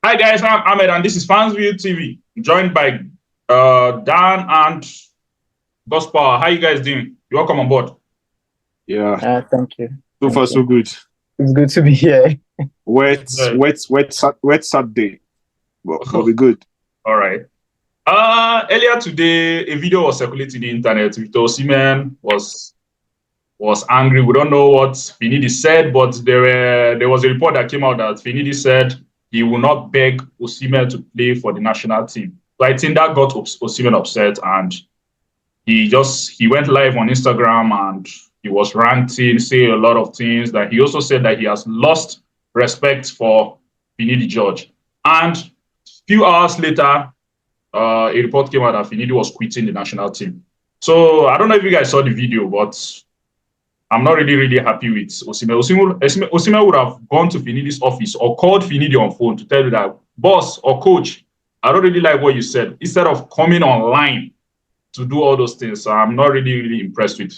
Hi guys, I'm Ahmed and this is Fansview TV, joined by Dan and Gospel. How you guys doing? You're welcome on board. Yeah, Thank you. so far Thank so you. good. It's good to be here. Yeah. Wet Saturday, but we good. All right. Earlier today, a video was circulating in the internet. Victor Osimhen was angry. We don't know what Finidi said, but there was a report that came out that Finidi said he will not beg Osimhen to play for the national team. So I think that got Osimhen upset, and he went live on Instagram and he was ranting, saying a lot of things. That he also said that he has lost respect for Finidi George. And a few hours later, a report came out that Finidi was quitting the national team. So I don't know if you guys saw the video, but I'm not really happy with Osimhen. Osimhen would have gone to Finidi's office or called Finidi on phone to tell you that, boss or coach, I don't really like what you said. Instead of coming online to do all those things, so I'm not really impressed with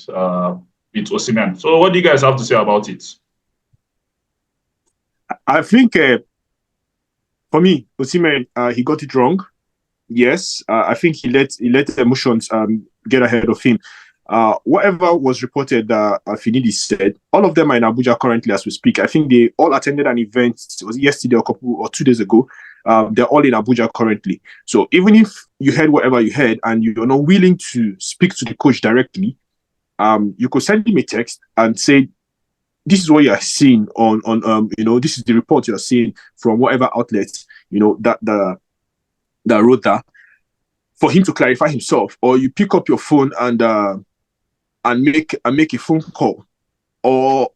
Osimhen. So what do you guys have to say about it? I think for me, Osimhen, he got it wrong. Yes, I think he let emotions get ahead of him. Whatever was reported that Finidi said, all of them are in Abuja currently as we speak. I think they all attended an event. It was yesterday or 2 days ago. They're all in Abuja currently. So even if you heard whatever you heard and you're not willing to speak to the coach directly, you could send him a text and say, this is what you are seeing on this is the report you are seeing from whatever outlets, that wrote that, for him to clarify himself. Or you pick up your phone and make a phone call, or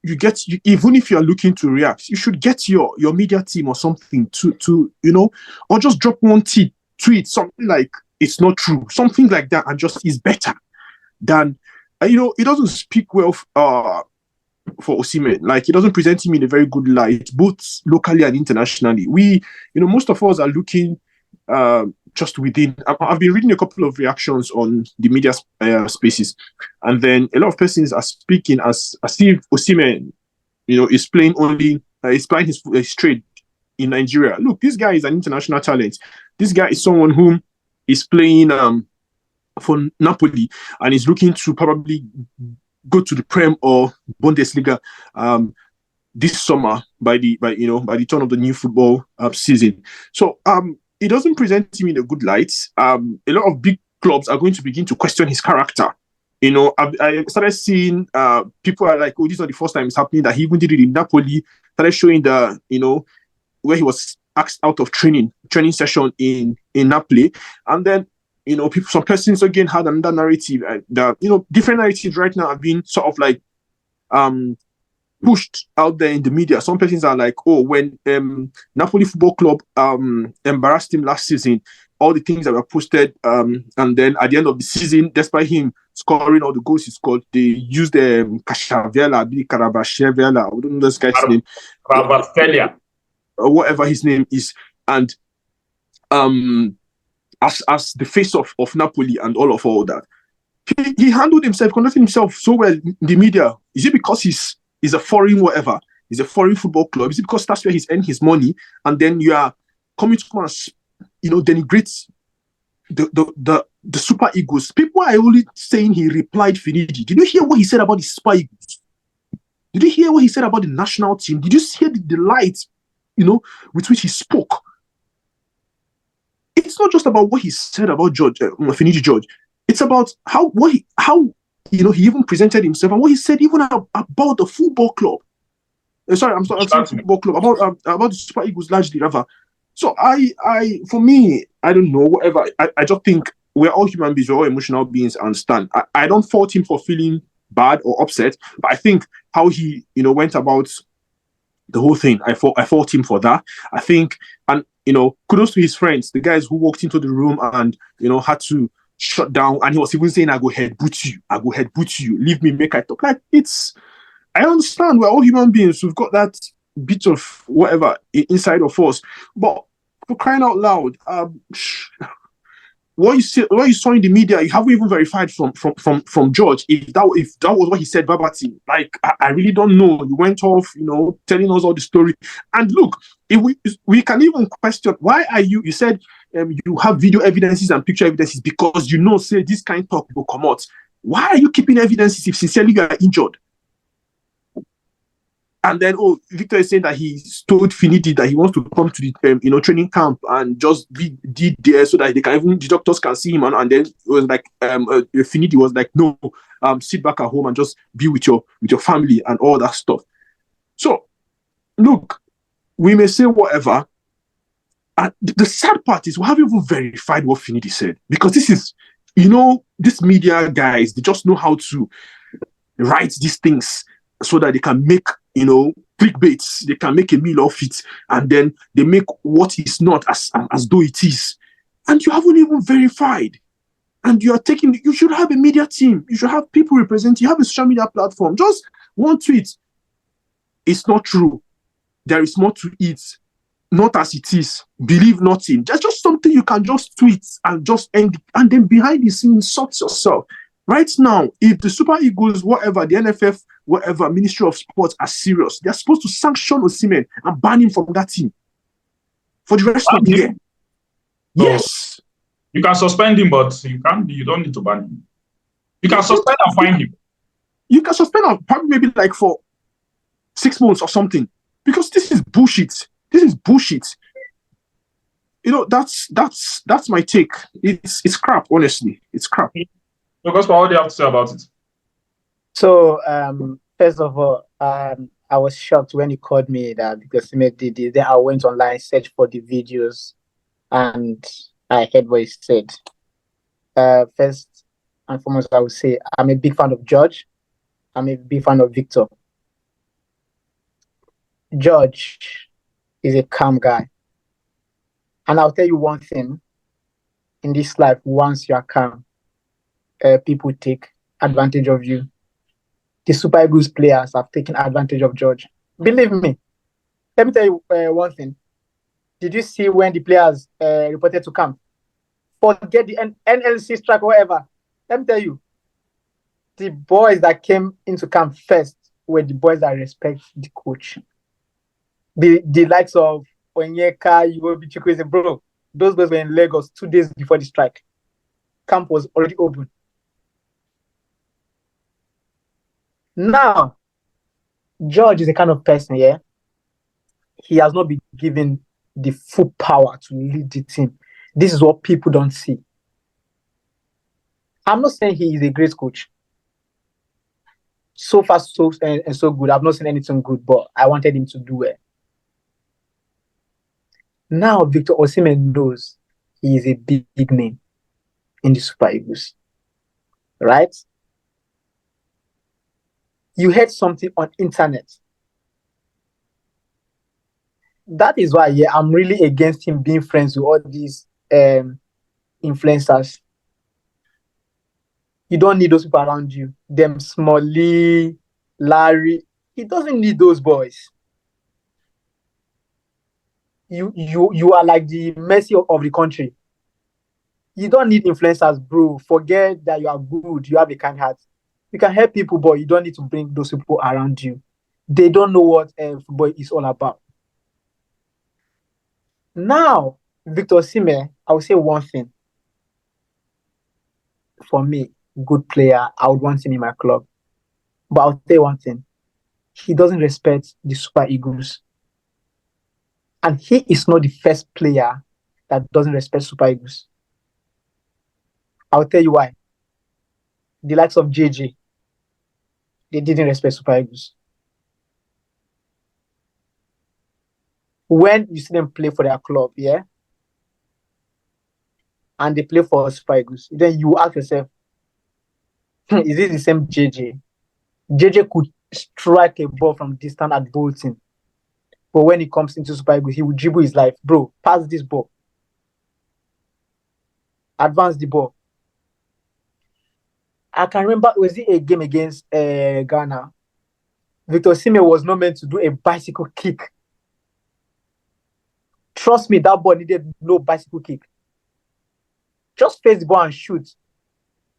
even if you are looking to react, you should get your media team or something to or just drop one tweet, something like it's not true, something like that, and just is better than it doesn't speak well for Osimhen. Like, it doesn't present him in a very good light, both locally and internationally. Most of us are looking just within. I've been reading a couple of reactions on the media spaces, and then a lot of persons are speaking as if Osimhen, is playing his trade in Nigeria. Look, this guy is an international talent. This guy is someone who is playing for Napoli and is looking to probably go to the Prem or Bundesliga this summer by the turn of the new football season. So it doesn't present him in a good light. A lot of big clubs are going to begin to question his character. I started seeing people are like, oh, this is not the first time it's happening, that he even did it in Napoli. Started showing where he was asked out of training session in Napoli, and then some persons again had another narrative. Different narratives right now are being sort of like pushed out there in the media. Some persons are like, oh, when Napoli Football Club embarrassed him last season, all the things that were posted, and then at the end of the season, despite him scoring all the goals he scored, they used Kashavela, Karabashevela, I don't know this guy's name, or whatever his name is, and as the face of Napoli and all that. He handled himself, conducted himself so well in the media. Is it because he's a foreign whatever? He's a foreign football club? Is it because that's where he's earned his money? And then you are coming to come and denigrate the Super Eagles. People are only saying he replied Finidi. Did you hear what he said about the Super Eagles? Did you hear what he said about the national team? Did you hear the delight, with which he spoke? It's not just about what he said about Finidi George. It's about how he even presented himself and what he said even about the football club. Sorry, I'm saying football club, about the Super Eagles largely, rather. So for me, I don't know, whatever. I just think we're all human beings, we're all emotional beings, I understand. I don't fault him for feeling bad or upset, but I think how he, went about the whole thing, I fault him for that. I think, and kudos to his friends, the guys who walked into the room and had to shut down, and he was even saying, I go head boot you, leave me, make I talk. Like, I understand, we're all human beings, we've got that bit of whatever inside of us, but for crying out loud, what you saw in the media, you haven't even verified from George if that was what he said verbatim. Like I really don't know. You went off, telling us all the story. And look, if we can even question why are you said you have video evidences and picture evidences because say this kind of talk will come out. Why are you keeping evidences if sincerely you are injured? And then, Victor is saying that he told Finidi that he wants to come to the training camp and just be there so that the doctors can see him. And then it was like Finidi was like, no, sit back at home and just be with your family and all that stuff. So, look, we may say whatever. And the sad part is we haven't even verified what Finidi said because this is, these media guys, they just know how to write these things so that they can make clickbaits, they can make a meal of it, and then they make what is not as though it is. And you haven't even verified. And you should have a media team. You should have people representing. You have a social media platform. Just one tweet. It's not true. There is more to it. Not as it is. Believe nothing. There's just something you can just tweet and just end, and then behind the scenes sort yourself. Right now, if the Super Eagles, whatever, the NFF, whatever, Ministry of Sports are serious, they're supposed to sanction Osimhen and ban him from that team for the rest of the year. Yes. You can suspend him, but you don't need to ban him. You can suspend and fine him. You can suspend him probably maybe like for 6 months or something. Because this is bullshit. This is bullshit. That's my take. It's crap, honestly. It's crap. Because what do you have to say about it? So, first of all, I was shocked when he called me that because he made it. Then I went online, searched for the videos, and I heard what he said. First and foremost, I would say I'm a big fan of George. I'm a big fan of Victor. George is a calm guy. And I'll tell you one thing. In this life, once you are calm, people take advantage of you. The Super Eagles players have taken advantage of George. Believe me. Let me tell you one thing. Did you see when the players reported to camp? Forget the NLC strike or whatever. Let me tell you. The boys that came into camp first were the boys that respect the coach. The likes of Onyeka, Iwobi, Chukwueze, bro. Those boys were in Lagos 2 days before the strike. Camp was already open. Now, George is the kind of person, he has not been given the full power to lead the team. This is what people don't see. I'm not saying he is a great coach. So far, so good. I've not seen anything good, but I wanted him to do well. Now, Victor Osimhen knows he is a big name in the Super Eagles. Right? You heard something on internet. That is why, I'm really against him being friends with all these influencers. You don't need those people around you. Them Smalley, Larry. He doesn't need those boys. You are like the Messi of the country. You don't need influencers, bro. Forget that you are good. You have a kind heart. You can help people, but you don't need to bring those people around you. They don't know what football is all about. Now, Victor Osimhen, I will say one thing. For me, good player, I would want him in my club. But I'll tell you one thing. He doesn't respect the Super Eagles. And he is not the first player that doesn't respect Super Eagles. I'll tell you why. The likes of JJ, they didn't respect Super Eagles. When you see them play for their club, and they play for Super Eagles, then you ask yourself, is this the same JJ? JJ could strike a ball from distance at Bolton. But when he comes into Super Eagles, he will dribble his life. Bro, pass this ball. Advance the ball. I can remember, was it a game against Ghana? Victor Osimhen was not meant to do a bicycle kick. Trust me, that ball needed no bicycle kick. just face the ball and shoot.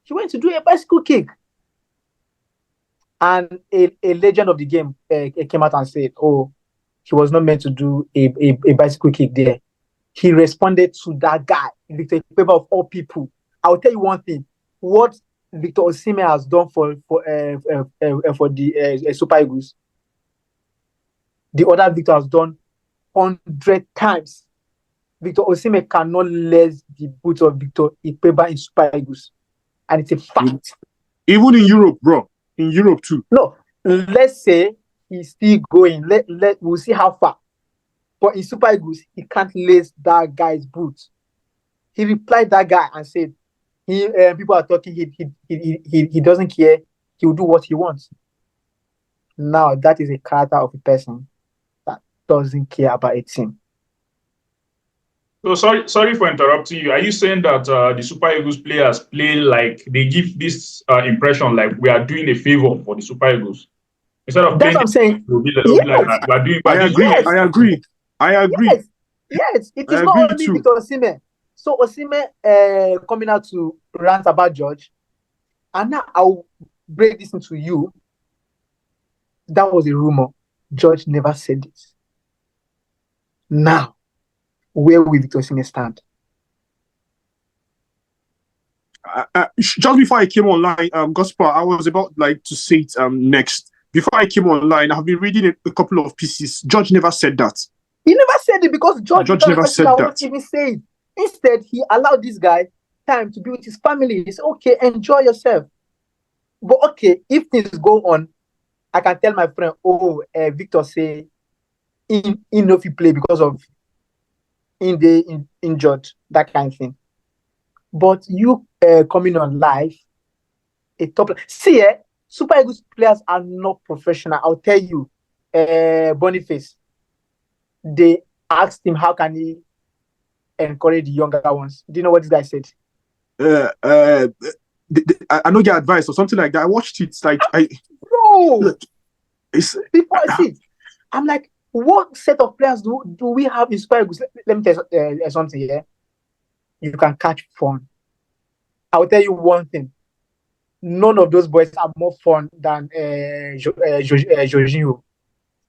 He went to do a bicycle kick. And a legend of the game came out and said, oh, he was not meant to do a bicycle kick there. He responded to that guy, Victor Ikpeba of all people. I'll tell you one thing. What Victor Osimhen has done for the Super Eagles, the other Victor has done 100 times. Victor Osimhen cannot less the boots of Victor Ikpeba in Super Eagles. And it's a fact. Even in Europe, bro. In Europe too. No, let's say he's still going. We'll see how far. But in Super Eagles, he can't lace that guy's boots. He replied that guy and said, people are talking, he doesn't care. He will do what he wants. Now, that is a character of a person that doesn't care about a team. So sorry for interrupting you. Are you saying that the Super Eagles players play like they give this impression like we are doing a favor for the Super Eagles instead of that's what I'm saying? I agree. Yes, it is not only Victor Osimhen. So Osimhen coming out to rant about George, and now I'll break this into you. That was a rumor. George never said it. Now, where will Victor Osimhen stand? Just before I came online, Gospel, I was about to say it next. Before I came online, I have been reading a couple of pieces. George never said that. He never said it because George never said that. Won't even say it. Instead, he allowed this guy time to be with his family. He said, okay, enjoy yourself. But okay, if things go on, I can tell my friend, Victor say, in no fit play because of injured, that kind of thing. But you coming on live, a top. See, Super Eagles players are not professional. I'll tell you, Boniface, they asked him how can he encourage the younger ones. Do you know what this guy said? I know your advice or something like that. I watched it. It's like before I see it, I'm like, what set of players do we have in Super Eagles? Let me tell you something here. You can catch fun. I'll tell you one thing. None of those boys are more fun than Jorginho,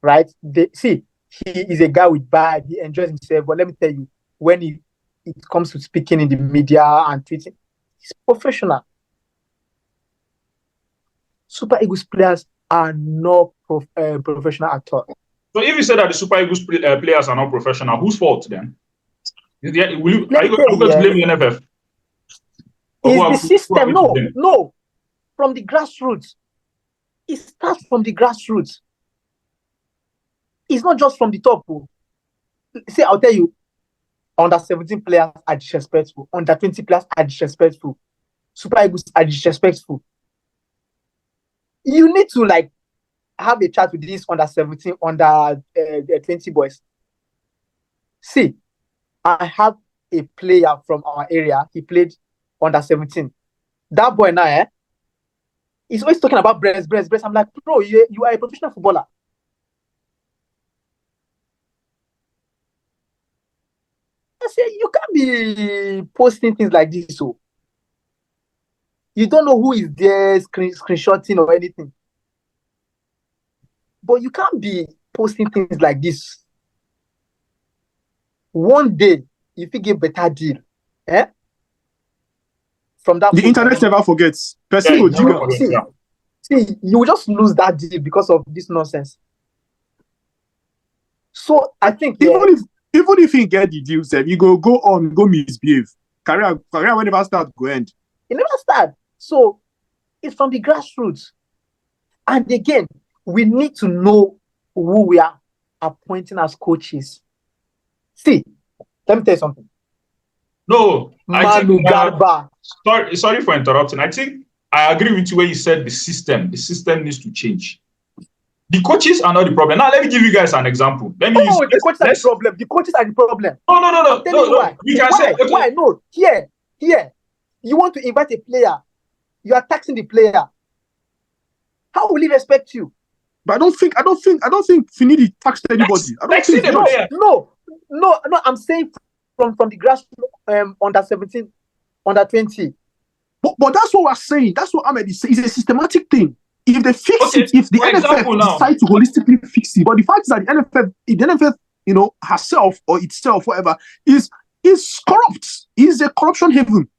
right? He is a guy with vibe. He enjoys himself. But let me tell you, when it comes to speaking in the media and tweeting, he's professional. Super Eagles players are not professional at all. So if you say that the Super Eagles players are not professional, whose fault then? Are you going to blame the NFF? It's the system. No. From the grassroots. It starts from the grassroots. It's not just from the top. See, I'll tell you, under 17 players are disrespectful. Under 20 players are disrespectful. Super Eagles are disrespectful. You need to have a chat with these under 17, under 20 boys. See, I have a player from our area. He played under 17. That boy now, he's always talking about breast. I'm like, bro, you are a professional footballer. I say, you can't be posting things like this. So you don't know who is there screenshotting or anything. But you can't be posting things like this. One day, if you get better deal, from that, the internet never forgets. See, you will just lose that deal because of this nonsense. So I think even if you get the deal, you go misbehave. Career will never start, go end. It never start. So it's from the grassroots. And again, we need to know who we are appointing as coaches. See, let me tell you something. No, Manu Garba. Sorry for interrupting. I think I agree with you when you said the system needs to change. The coaches are not the problem. Now, let me give you guys an example. The coaches are the problem. The coaches are the problem. No. Tell me why. We can say, okay. Why? No. Here. You want to invite a player. You are taxing the player. How will he respect you? But I don't think Finidi taxed anybody. I don't think No. I'm saying from the grassroots under 17. under 20. But that's what we're saying. That's what Ahmed is saying. It's a systematic thing. If they fix it, if the NFF decide to holistically fix it, but the fact is that the NFF, herself or itself, whatever, is corrupt. Is a corruption haven.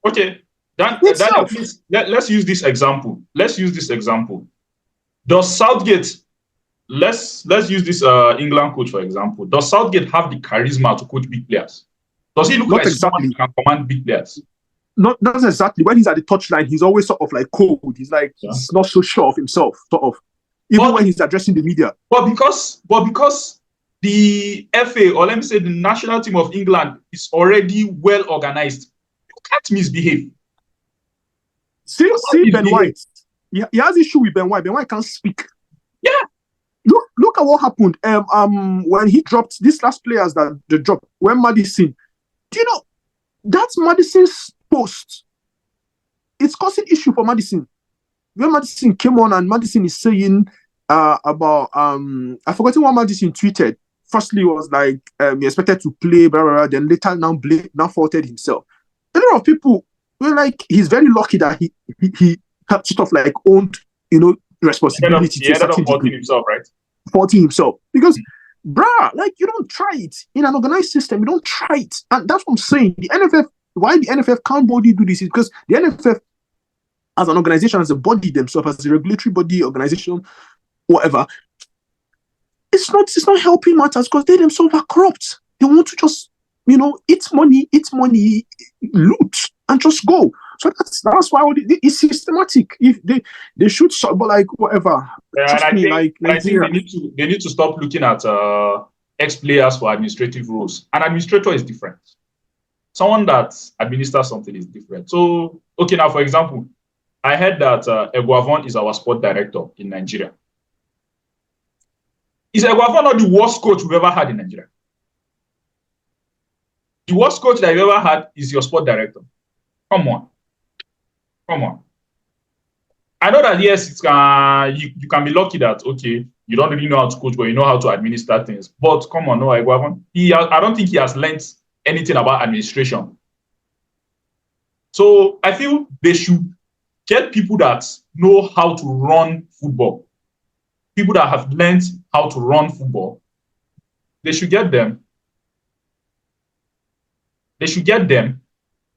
Okay, Daniel, please let's use this example. Does Southgate? Let's use this England coach for example. Does Southgate have the charisma to coach big players? Does he look like someone who can command big players? Not exactly. When he's at the touchline, he's always sort of like cold. He's like he's not so sure of himself, sort of. Even when he's addressing the media. But because the FA, or let me say the national team of England, is already well organized, you can't misbehave. See Ben White. He has issue with Ben White. Ben White can't speak. Yeah. Look at what happened. When he dropped these last players that they dropped, when Maddison, do you know that's Maddison's post? It's causing issue for Maddison. When Maddison came on and Maddison is saying about I forgot what Maddison tweeted. Firstly, was like he expected to play, blah, blah, blah, then later now faulted himself. A lot of people were like, he's very lucky that he had sort of like owned, responsibility to a certain degree. Himself, right? Faulting himself. Because, like, you don't try it. In an organized system, you don't try it. And that's what I'm saying. The NFF, why the NFF can't boldly do this is because the NFF, as an organization, as a body themselves, as a regulatory body, organization, whatever, it's not helping matters because they themselves are corrupt. They want to just, eat money, loot, and just go. So that's why it's systematic. If they should, but like whatever. Yeah, and I think they need to stop looking at ex-players for administrative roles. An administrator is different. Someone that administers something is different. So, okay, now for example, I heard that Eguavon is our sport director in Nigeria. Is Eguavon not the worst coach we've ever had in Nigeria? The worst coach that you've ever had is your sport director. Come on. I know that yes, it's you can be lucky that okay, you don't really know how to coach, but you know how to administer things. But come on, no, Eguavon. I don't think he has learned anything about administration. So I feel they should get people that know how to run football. People that have learned how to run football. They should get them.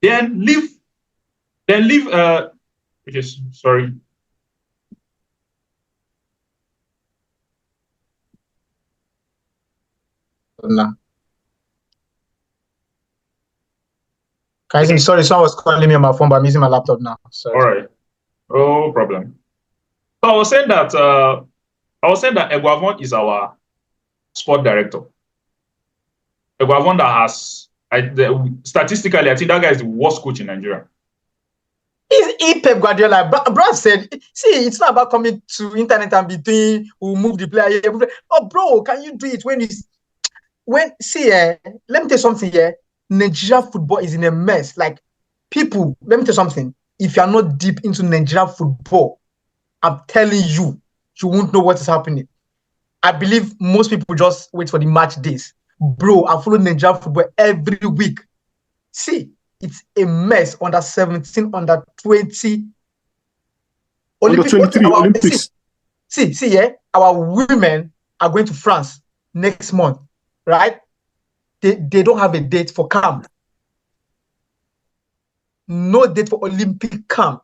Then leave. Okay, sorry. No. Guys, sorry, someone was calling me on my phone, but I'm using my laptop now. Sorry. All right. No problem. So I was saying that Eguavon is our sport director. Eguavon that has statistically, I think that guy is the worst coach in Nigeria. He's Pep Guardiola. Bro said, see, it's not about coming to internet and be doing, we'll move the player. Oh, bro, can you do it let me tell you something here. Nigeria football is in a mess. Like, people, let me tell you something. If you're not deep into Nigeria football, I'm telling you, you won't know what is happening. I believe most people just wait for the match days. Bro, I follow Nigeria football every week. See, it's a mess. Under 17, under 20. Under 23 Olympics. See, our women are going to France next month, right? They don't have a date for camp. No date for Olympic camp.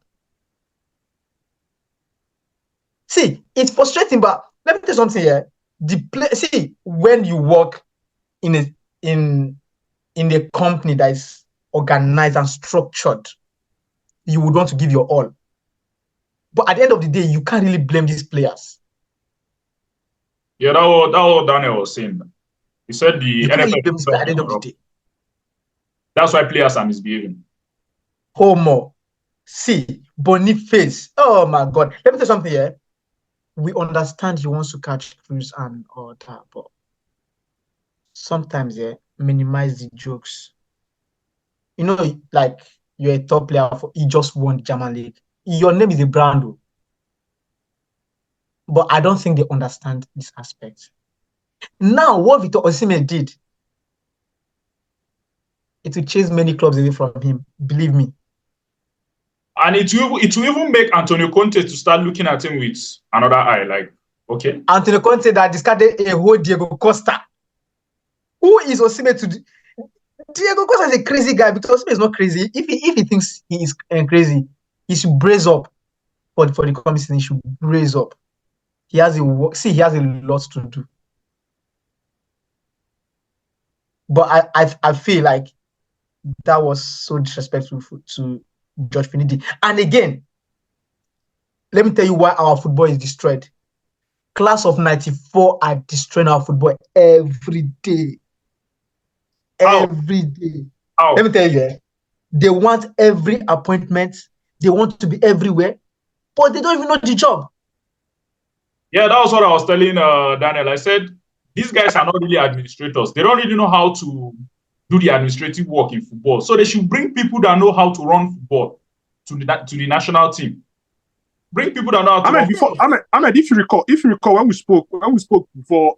See, it's frustrating, but let me tell you something here. When you work in a company that is organized and structured, you would want to give your all. But at the end of the day, you can't really blame these players. Yeah, that what Daniel was saying. He said the NFL at the end of the day. That's why players are misbehaving. Homo. See, Boniface. Oh my God. Let me tell you something here. We understand he wants to catch cruise and all that, but sometimes minimize the jokes. Like you're a top player you just won the German League. Your name is a brand. But I don't think they understand this aspect. Now, what Victor Osimhen did, it will chase many clubs away from him. Believe me. And it will even make Antonio Conte to start looking at him with another eye. Like, okay, Antonio Conte that discarded a whole Diego Costa. Who is Osimhen to? Diego Costa is a crazy guy because Osimhen is not crazy. If he thinks he is crazy, he should brace up for the coming season. He should brace up. He has a lot to do. But I feel like that was so disrespectful to George Finidi. And again, let me tell you why our football is destroyed. Class of 94 are destroying our football every day. Every day. Let me tell you, they want every appointment. They want to be everywhere, but they don't even know the job. Yeah, that was what I was telling Daniel. I said, these guys are not really administrators. They don't really know how to do the administrative work in football. So they should bring people that know how to run football to the national team. Bring people that know how to Ahmed, if you recall when we spoke before,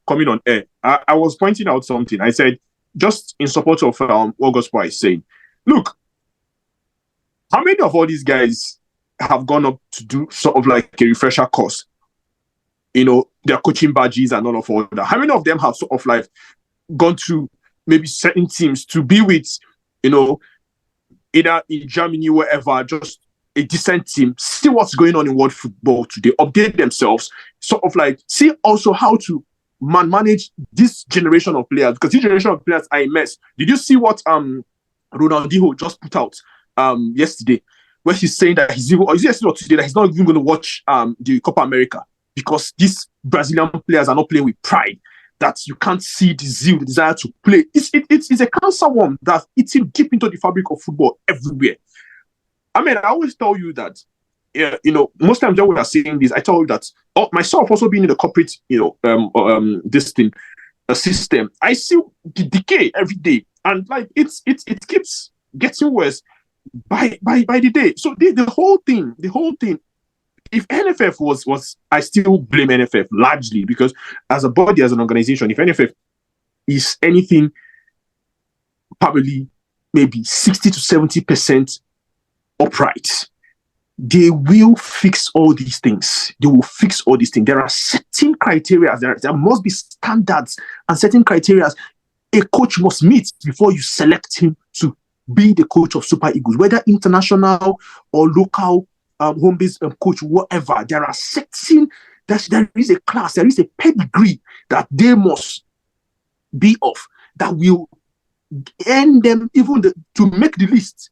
coming on air, I was pointing out something. I said, just in support of what Gospel is saying, look, how many of all these guys have gone up to do sort of like a refresher course? Their coaching badges and all of that. How many of them have sort of like gone to maybe certain teams to be with, either in Germany, wherever, just a decent team, see what's going on in world football today, update themselves, sort of like see also how to manage this generation of players, because this generation of players are immense. Did you see what Ronaldinho just put out yesterday, where he's saying that he's not even going to watch the Copa America because these Brazilian players are not playing with pride, that you can't see the zeal, the desire to play. It's a cancer worm that's eating deep into the fabric of football everywhere. I mean, I always tell you that, most times when we are saying this, I tell you that myself also being in the corporate, system, I see the decay every day, and like it keeps getting worse by the day. So the whole thing, if NFF was, I still blame NFF largely because as a body, as an organization, if NFF is anything, probably maybe 60 to 70% upright, they will fix all these things. There are certain criteria. There must be standards and certain criteria a coach must meet before you select him to be the coach of Super Eagles, whether international or local, home-based coach, whatever. There are certain, there is a class, there is a pedigree that they must be of that will earn them even to make the list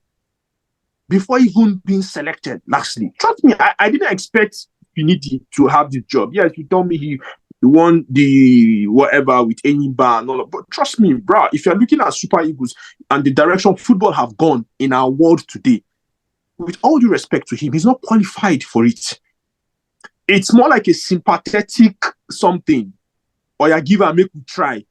before even being selected. Lastly, trust me, I didn't expect Finidi to have the job. Yes, you told me he won the whatever with any bar and all that, but trust me, bro, if you're looking at Super Eagles and the direction football have gone in our world today, with all due respect to him, he's not qualified for it. It's more like a sympathetic something, or you give and make you try.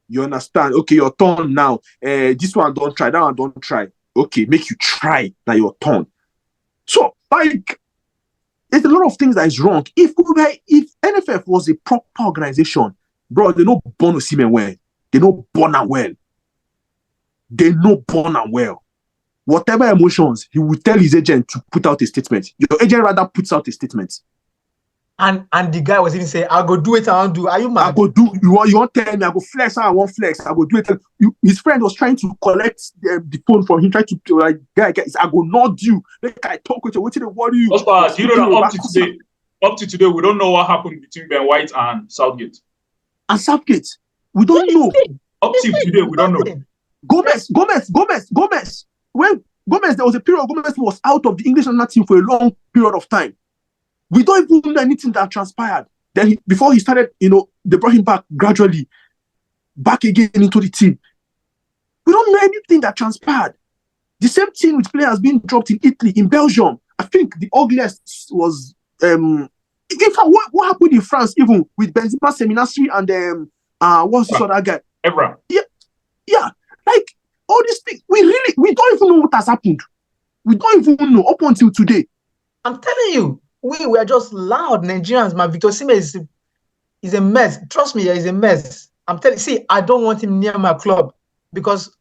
You understand? Okay, your turn now. This one don't try, that one don't try. Okay, make you try, now your turn. So, like, there's a lot of things that is wrong. If NFF was a proper organization, bro, they know born Osimhen well. They know born and well. Whatever emotions, he will tell his agent to put out a statement. Your agent rather puts out a statement. And the guy was even saying, "I go do it. I won't do." Are you mad? I go do. You want tell me? I go flex. I want flex. I go do it. His friend was trying to collect the phone from him, trying to like, guys, I go not you. Like I talk with you. What do you? Do you know that up to today, we don't know what happened between Ben White and Southgate. We don't know. Up to today, we don't know. Gomez. When Gomez, there was a period Gomez was out of the English national team for a long period of time. We don't even know anything that transpired. Then before he started, they brought him back gradually, back again into the team. We don't know anything that transpired. The same thing with players being dropped in Italy, in Belgium. I think the ugliest was, in fact, what happened in France, even with Benzema, Seminasri, and what's this other guy? Evra. Yeah. Like, all these things, we don't even know what has happened. We don't even know up until today. I'm telling you, we were just loud Nigerians, man. Victor Osimhen is a mess. Trust me, he's a mess. I'm telling you, see, I don't want him near my club because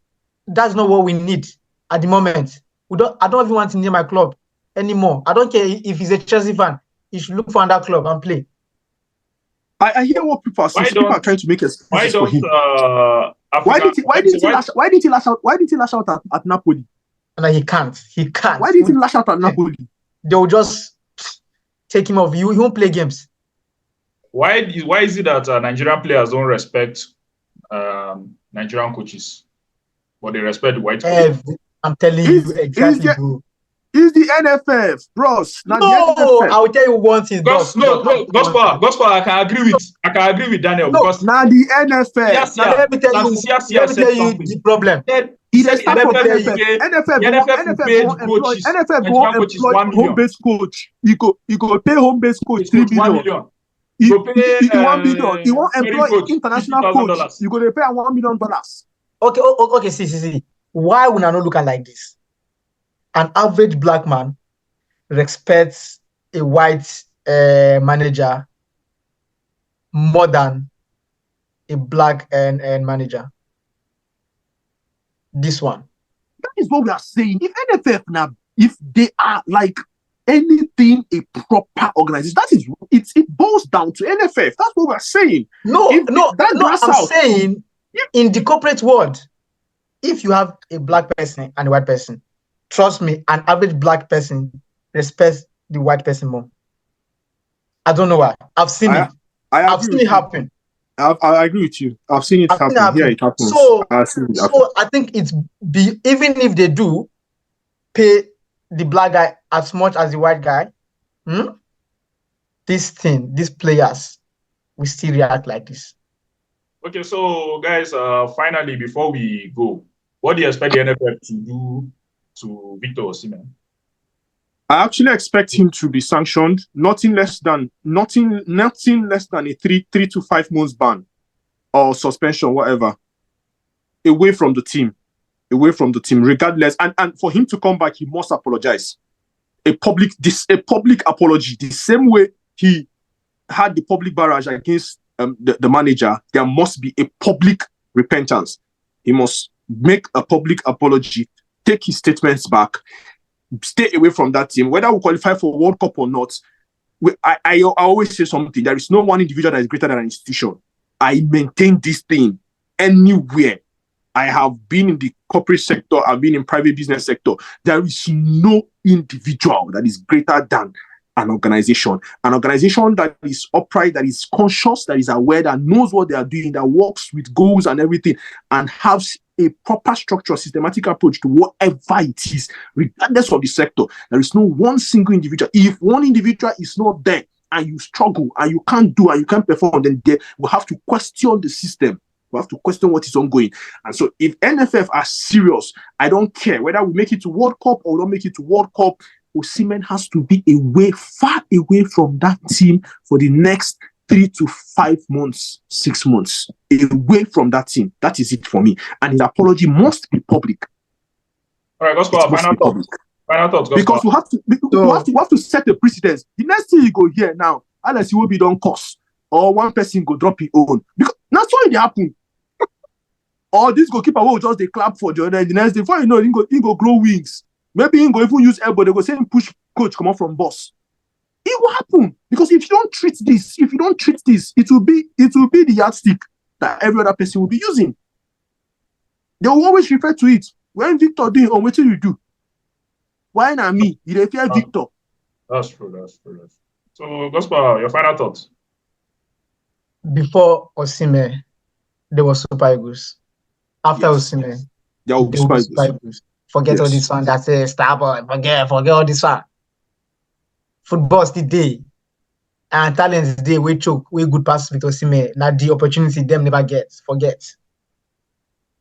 that's not what we need at the moment. I don't even want him near my club anymore. I don't care if he's a Chelsea fan. He should look for another club and play. I hear what people are saying. People are trying to make excuses for him. Why didn't he lash out at Napoli? No, he can't. Why didn't he lash out at Napoli? They'll just take him off. He won't play games. Why is it that Nigerian players don't respect Nigerian coaches, but they respect the white coaches? I'm telling you exactly, bro. It's the NFF, bros. No, I will tell you one thing. Gospel, I can agree with Daniel, because now the NFF. Let me tell you the problem. He said NFF won't employ home-based coach. He go pay home-based coach 3 million. He 1 million. He won't employ international coach. You go to pay $1 million. Okay. See. Why would I not look at like this? An average black man respects a white manager more than a black manager. This one. That is what we are saying. If NFF now, if they are like anything a proper organization, it boils down to NFF. That's what we are saying. I'm saying in the corporate world, if you have a black person and a white person, trust me, an average black person respects the white person more. I don't know why. I've seen it. I've seen it happen. I agree with you. I've seen it happen. Yeah, it happens. So I think even if they do pay the black guy as much as the white guy, these players will still react like this. Okay, so guys, finally, before we go, what do you expect the NFF to do to Victor Osimhen? I actually expect him to be sanctioned, nothing less than a 3 to 5 months ban or suspension, whatever, away from the team, regardless. And for him to come back, he must apologize. A public apology, the same way he had the public barrage against the manager. There must be a public repentance. He must make a public apology, take his statements back, stay away from that team. Whether we qualify for World Cup or not, I always say something. There is no one individual that is greater than an institution. I maintain this thing anywhere. I have been in the corporate sector. I've been in private business sector. There is no individual that is greater than an organization. An organization that is upright, that is conscious, that is aware, that knows what they are doing, that works with goals and everything, and has a proper structure, systematic approach to whatever it is, regardless of the sector. There is no one single individual. If one individual is not there and you struggle and you can't do and you can't perform, then we have to question the system. We have to question what is ongoing. And so if NFF are serious, I don't care whether we make it to World Cup or we don't make it to World Cup, Osimhen has to be far away from that team for the next 3 to 5 months, 6 months, away from that team. That is it for me. And his apology must be public. All right, let's go. Final thoughts. Because we have to set the precedence. The next thing you go here now, unless you will be done cost, or one person go drop his own. Because that's what it happen. Or this goalkeeper will just they clap for the other. The next day, before you know, he go grow wings. Maybe he go even use elbow. They go say push coach come out from boss. It will happen because if you don't treat this, it will be the yardstick that every other person will be using. They will always refer to it. When Victor doing, what do you do? Why not me? You don't fear Victor. That's true. So, Gospel, your final thoughts. Before Osimhen, there was Super Eagles. After Osimhen, there will be Super Eagles. Forget all this one that says Starboy. Forget all this one. Football's the day. And talent's the day we choke, we good pass with Osimhen. Now the opportunity them never get. Forget.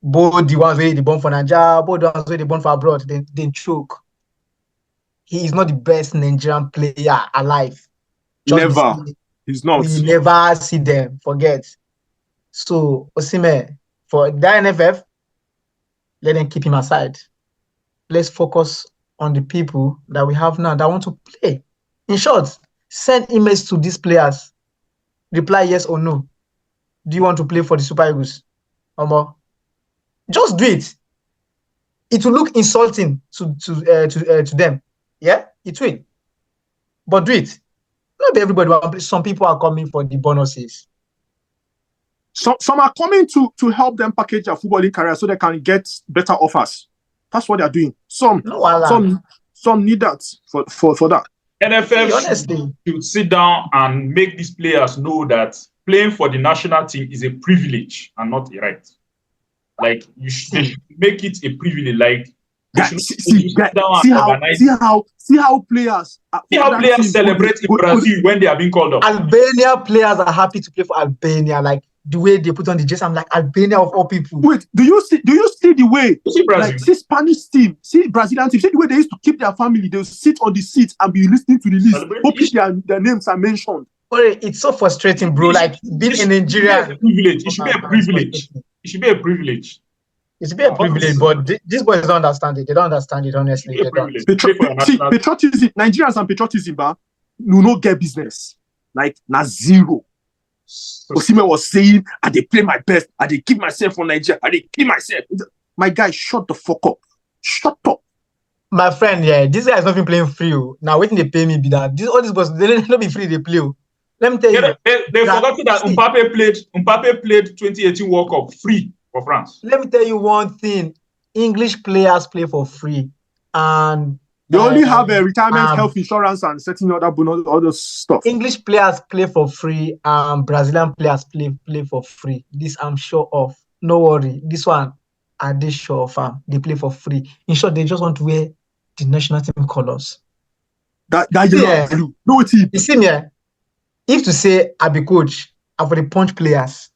Both the ones where they born for Nigeria, both the ones where they born for abroad, they choke. He is not the best Nigerian player alive. Never. He's not. We never see them. Forget. So Osimhen, for the NFF, let them keep him aside. Let's focus on the people that we have now that want to play. In short, send emails to these players. Reply yes or no. Do you want to play for the Super Eagles? Just do it. it will look insulting to them. Yeah, it will. But do it. Not everybody. Some people are coming for the bonuses. Some are coming to help them package their footballing career so they can get better offers. That's what they're doing. Some need that for that. NFF should sit down and make these players know that playing for the national team is a privilege and not a right. Like they should make it a privilege. Like see how players celebrate in Brazil when they are being called up. Albania players are happy to play for Albania. Like the way they put on the jersey, I'm like, Albania of all people. Wait, do you see the way? See Brazil. Like, see Spanish team, see Brazilian team, see the way they used to keep their family. They'll sit on the seat and be listening to the list, hoping their names are mentioned. It's so frustrating, bro. Like being in Nigeria, it should be a privilege. It should be a privilege. It's a bit of privilege, but these boys don't understand it. They don't understand it, honestly. They don't. Patriotism, Nigerians and patriotism, will not get business. Like, na zero. Osimhen was saying, I they play my best, I they keep myself for Nigeria, I they kill myself. My guy, shut the fuck up. Shut up. My friend, this guy is not been playing free. Now, waiting they pay me be that. All these boys, they don't be free, they play. Let me tell you. They forgot that Mbappe played 2018 World Cup free for France. Let me tell you one thing. English players play for free. And they only have a retirement health insurance and certain other bonus, other stuff. English players play for free. Brazilian players play for free. This I'm sure of. No worry. This one, are they sure of? They play for free. In short, they just want to wear the national team colors. That blue. No team. You see me? If to say I be coach, I for the punch players.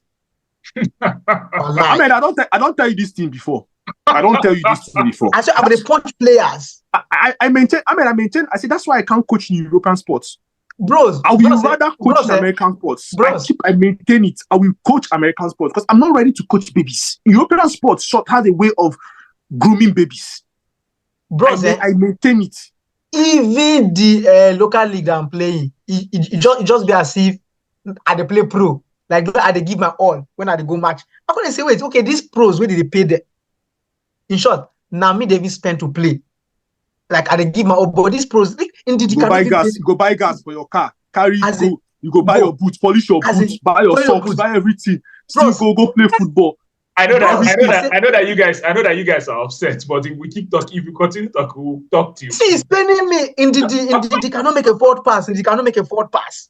I mean, I don't tell you this thing before. I don't tell you this thing before. I said I'm the punch players. I maintain. I say that's why I can't coach in European sports. Bros, I will rather coach in American sports. I maintain it. I will coach American sports because I'm not ready to coach babies. European sports has a way of grooming babies. Bros, I maintain it. Even the local league I'm playing, it just be as if I dey play pro. Like I dey give my all when I dey go match. I'm gonna say, wait, okay, these pros, where did they pay them? In short, now me they be spend to play. Like I dey give my all, but these pros, indeed, go buy gas for your car. You go buy your boots, polish your boots, buy your socks, buy everything. Still go play football. I know that you guys are upset, but if we keep talking, if you continue to talk, we'll talk to you. See, he's spending me in the cannot make a forward pass, and they cannot make a forward pass.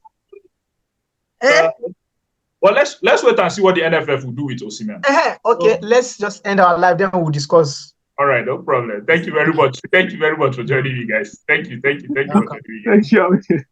Well, let's wait and see what the NFF will do with Osimhen. Okay, let's just end our live, then we'll discuss. All right, no problem. Thank you very much. Thank you very much for joining me, guys. Thank you. Thank you.